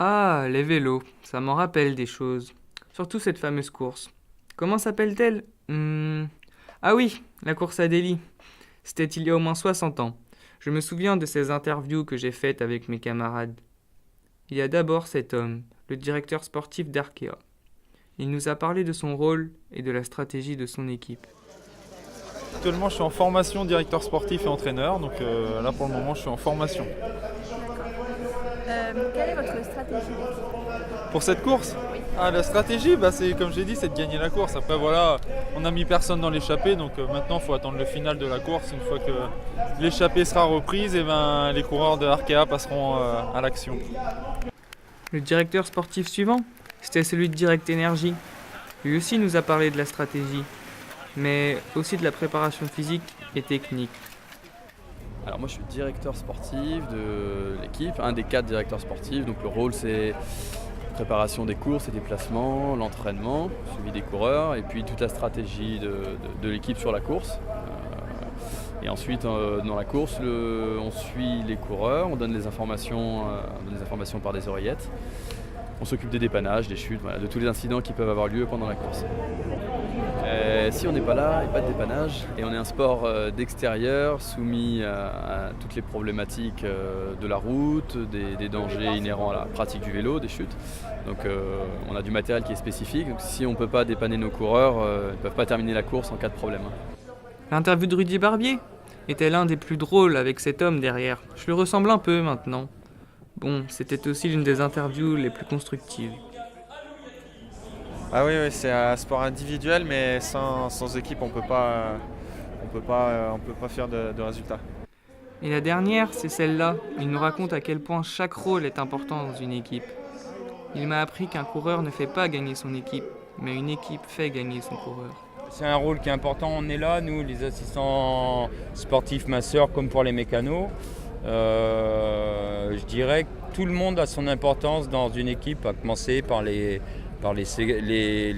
Ah, les vélos, ça m'en rappelle des choses. Surtout cette fameuse course. Comment s'appelle-t-elle? Ah oui, la course à Delhi. C'était il y a au moins 60 ans. Je me souviens de ces interviews que j'ai faites avec mes camarades. Il y a d'abord cet homme, le directeur sportif d'Arkea. Il nous a parlé de son rôle et de la stratégie de son équipe. Actuellement, je suis en formation directeur sportif et entraîneur, donc là pour le moment, je suis en formation. Quelle est votre stratégie? Pour cette course, Oui. la stratégie, c'est comme j'ai dit, c'est de gagner la course. Après voilà, on a mis personne dans l'échappée, donc maintenant il faut attendre le final de la course. Une fois que l'échappée sera reprise, et les coureurs de Arkea passeront à l'action. Le directeur sportif suivant, c'était celui de Direct Énergie. Lui aussi nous a parlé de la stratégie, mais aussi de la préparation physique et technique. Alors moi je suis directeur sportif de l'équipe, un des 4 directeurs sportifs. Donc le rôle c'est préparation des courses et des placements, l'entraînement, suivi des coureurs et puis toute la stratégie de l'équipe sur la course. Et ensuite dans la course on suit les coureurs, on donne les informations par des oreillettes. On s'occupe des dépannages, des chutes, de tous les incidents qui peuvent avoir lieu pendant la course. Si on n'est pas là, il n'y a pas de dépannage et on est un sport d'extérieur soumis à toutes les problématiques de la route, des dangers inhérents à la pratique du vélo, des chutes. Donc on a du matériel qui est spécifique, donc si on ne peut pas dépanner nos coureurs, ils ne peuvent pas terminer la course en cas de problème. L'interview de Rudy Barbier était l'un des plus drôles avec cet homme derrière. Je lui ressemble un peu maintenant. Bon, c'était aussi l'une des interviews les plus constructives. Ah oui, c'est un sport individuel, mais sans équipe, on peut pas faire de résultats. Et la dernière, c'est celle-là. Il nous raconte à quel point chaque rôle est important dans une équipe. Il m'a appris qu'un coureur ne fait pas gagner son équipe, mais une équipe fait gagner son coureur. C'est un rôle qui est important. On est là, nous, les assistants sportifs masseurs, comme pour les mécanos. Je dirais que tout le monde a son importance dans une équipe, à commencer par les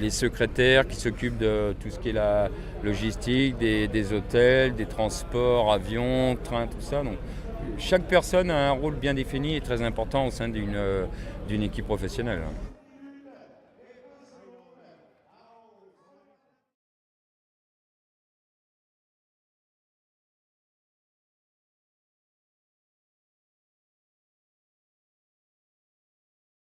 secrétaires qui s'occupent de tout ce qui est la logistique, des hôtels, des transports, avions, trains, tout ça. Donc, chaque personne a un rôle bien défini et très important au sein d'une équipe professionnelle.